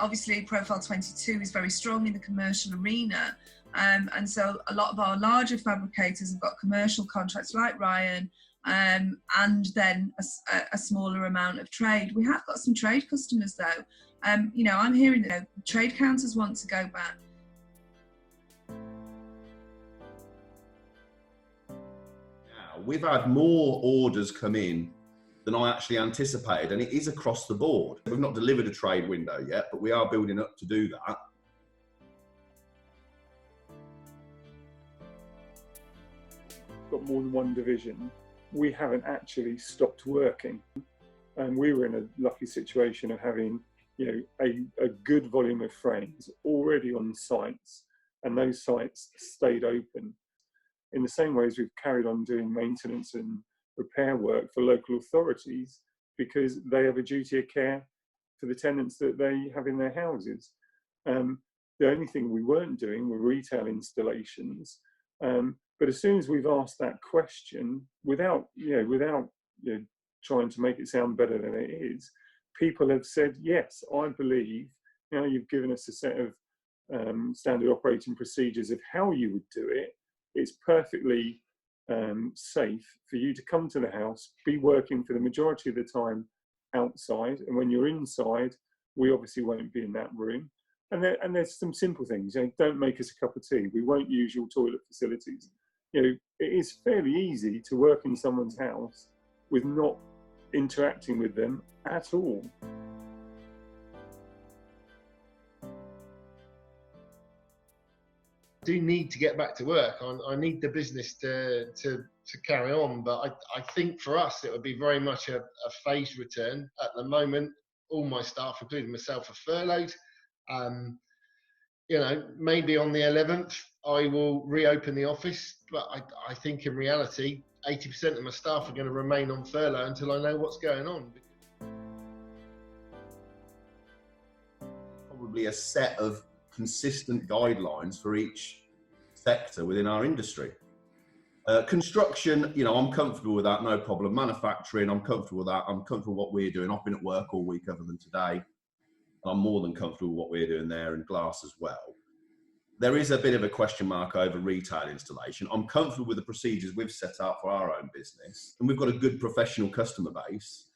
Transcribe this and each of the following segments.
Obviously, Profile 22 is very strong in the commercial arena. And so a lot of our larger fabricators have got commercial contracts like Ryan, and then a smaller amount of trade. We have got some trade customers though. You know, I'm hearing that trade counters want to go back. Now, we've had more orders come in than I actually anticipated, and it is across the board. We've not delivered a trade window yet, but we are building up to do that. Got more than one division. We haven't actually stopped working, and we were in a lucky situation of having, you know, a good volume of frames already on sites, and those sites stayed open. In the same way as we've carried on doing maintenance and repair work for local authorities, because they have a duty of care for the tenants that they have in their houses. The only thing we weren't doing were retail installations. But as soon as we've asked that question, without trying to make it sound better than it is, people have said, yes, I believe, you know, you've given us a set of standard operating procedures of how you would do it. It's perfectly safe for you to come to the house, be working for the majority of the time outside, and when you're inside, we obviously won't be in that room. And there's some simple things. You know, don't make us a cup of tea. We won't use your toilet facilities. You know, it is fairly easy to work in someone's house with not interacting with them at all. I do need to get back to work. I need the business to carry on, but I think for us it would be very much a phased return. At the moment, all my staff, including myself, are furloughed. You know, maybe on the 11th I will reopen the office, but I think in reality 80% of my staff are going to remain on furlough until I know what's going on. Probably a set of consistent guidelines for each sector within our industry. Construction, you know, I'm comfortable with that, no problem. Manufacturing, I'm comfortable with that. I'm comfortable with what we're doing. I've been at work all week other than today. I'm more than comfortable with what we're doing there, and glass as well. There is a bit of a question mark over retail installation. I'm comfortable with the procedures we've set out for our own business, and we've got a good professional customer base.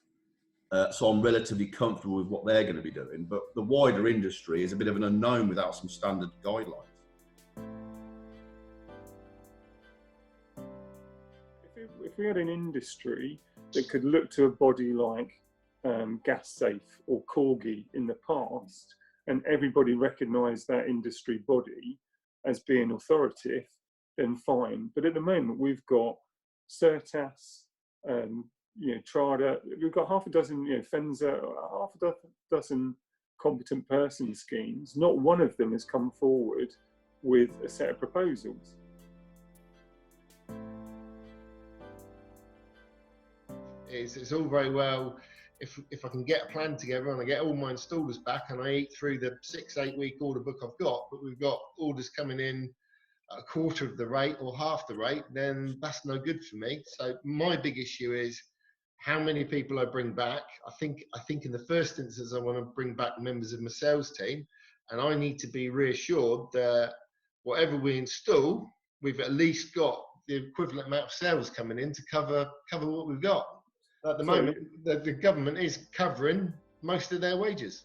So I'm relatively comfortable with what they're going to be doing, but the wider industry is a bit of an unknown without some standard guidelines. If we had an industry that could look to a body like Gas Safe or Corgi in the past, and everybody recognised that industry body as being authoritative, then fine. But at the moment, we've got Certas, you know, Trada. We've got half a dozen, you know, Fenza, half a dozen competent person schemes. Not one of them has come forward with a set of proposals. It's all very well if I can get a plan together and I get all my installers back and I eat through the 6-8 week order book I've got, but we've got orders coming in at a quarter of the rate or half the rate, then that's no good for me. So my big issue is how many people I bring back. I think in the first instance I want to bring back members of my sales team, and I need to be reassured that whatever we install, we've at least got the equivalent amount of sales coming in to cover what we've got. At the moment, the government is covering most of their wages.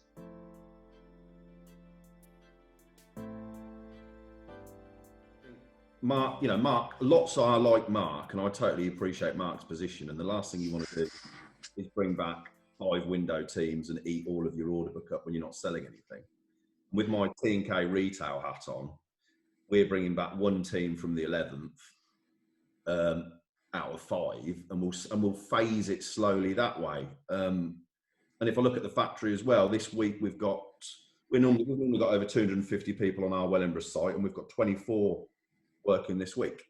Mark, you know, Mark, lots are like Mark, and I totally appreciate Mark's position. And the last thing you want to do is bring back 5 window teams and eat all of your order book up when you're not selling anything. With my T&K retail hat on, we're bringing back 1 team from the 11th out of 5, and we'll phase it slowly that way. And if I look at the factory as well, this week we've normally got over 250 people on our Wellingborough site, and we've got 24 working this week.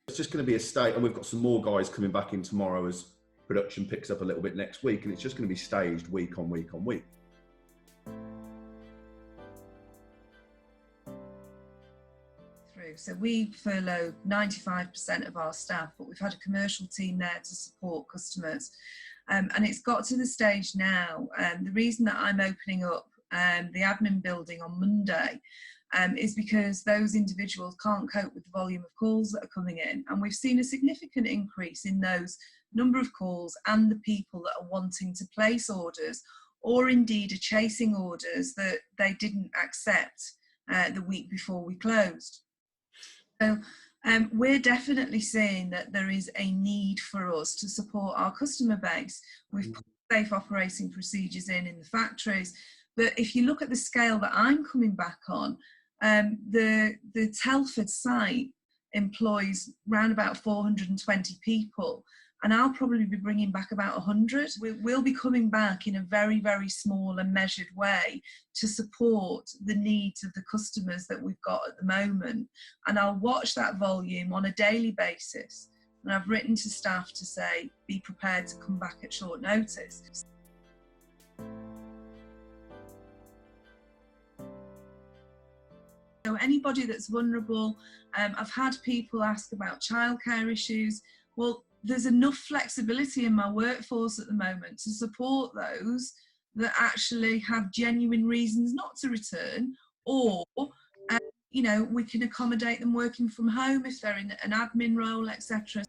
It's just going to be a state, and we've got some more guys coming back in tomorrow as production picks up a little bit next week, and it's just going to be staged week on week on week. So we furloughed 95% of our staff, but we've had a commercial team there to support customers. And it's got to the stage now, the reason that I'm opening up the admin building on Monday, is because those individuals can't cope with the volume of calls that are coming in. And we've seen a significant increase in those number of calls and the people that are wanting to place orders, or indeed are chasing orders that they didn't accept the week before we closed. So we're definitely seeing that there is a need for us to support our customer base. We've put safe operating procedures in the factories, but if you look at the scale that I'm coming back on, the Telford site employs around about 420 people, and I'll probably be bringing back about 100. We'll be coming back in a very, very small and measured way to support the needs of the customers that we've got at the moment. And I'll watch that volume on a daily basis. And I've written to staff to say, be prepared to come back at short notice. So anybody that's vulnerable, I've had people ask about childcare issues. Well, there's enough flexibility in my workforce at the moment to support those that actually have genuine reasons not to return, or you know, we can accommodate them working from home if they're in an admin role, etc.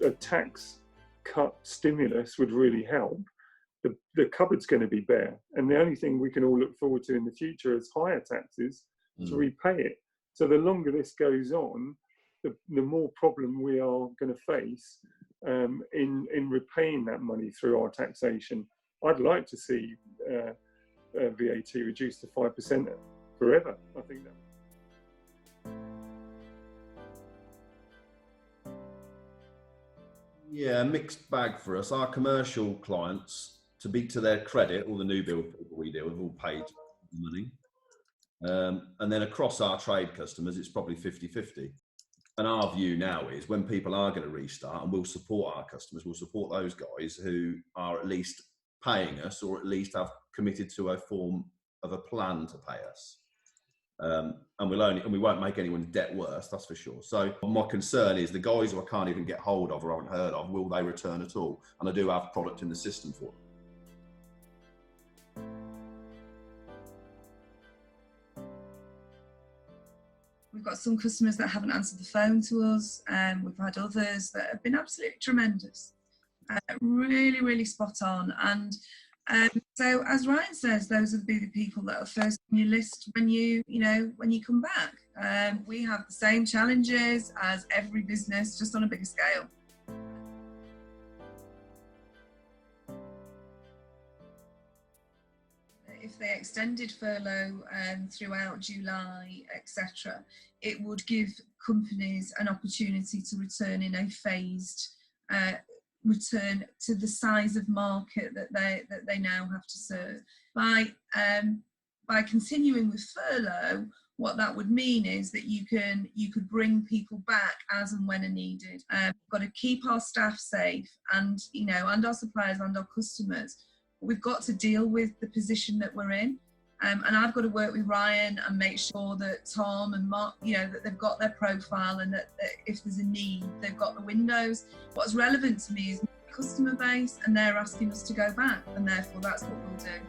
A tax cut stimulus would really help. The cupboard's going to be bare, and the only thing we can all look forward to in the future is higher taxes to repay it. So the longer this goes on, the more problem we are going to face in repaying that money through our taxation. I'd like to see VAT reduced to 5% forever. I think that. Yeah, mixed bag for us. Our commercial clients, to be to their credit, all the new build people we deal with all paid money. And then across our trade customers, it's probably 50-50. And our view now is when people are going to restart, and we'll support our customers, we'll support those guys who are at least paying us, or at least have committed to a form of a plan to pay us. And we won't make anyone's debt worse, that's for sure. So my concern is the guys who I can't even get hold of or haven't heard of, will they return at all? And I do have product in the system for them. We've got some customers that haven't answered the phone to us, and we've had others that have been absolutely tremendous, really, really spot on. And so, as Ryan says, those will be the people that are first on your list when you come back. We have the same challenges as every business, just on a bigger scale. If they extended furlough throughout July, etc., it would give companies an opportunity to return in a phased return to the size of market that they now have to serve. By continuing with furlough, what that would mean is that you could bring people back as and when are needed. We've got to keep our staff safe, and and our suppliers and our customers. We've got to deal with the position that we're in, and I've got to work with Ryan and make sure that Tom and Mark, that they've got their profile, and that if there's a need, they've got the windows. What's relevant to me is my customer base, and they're asking us to go back, and therefore that's what we'll do.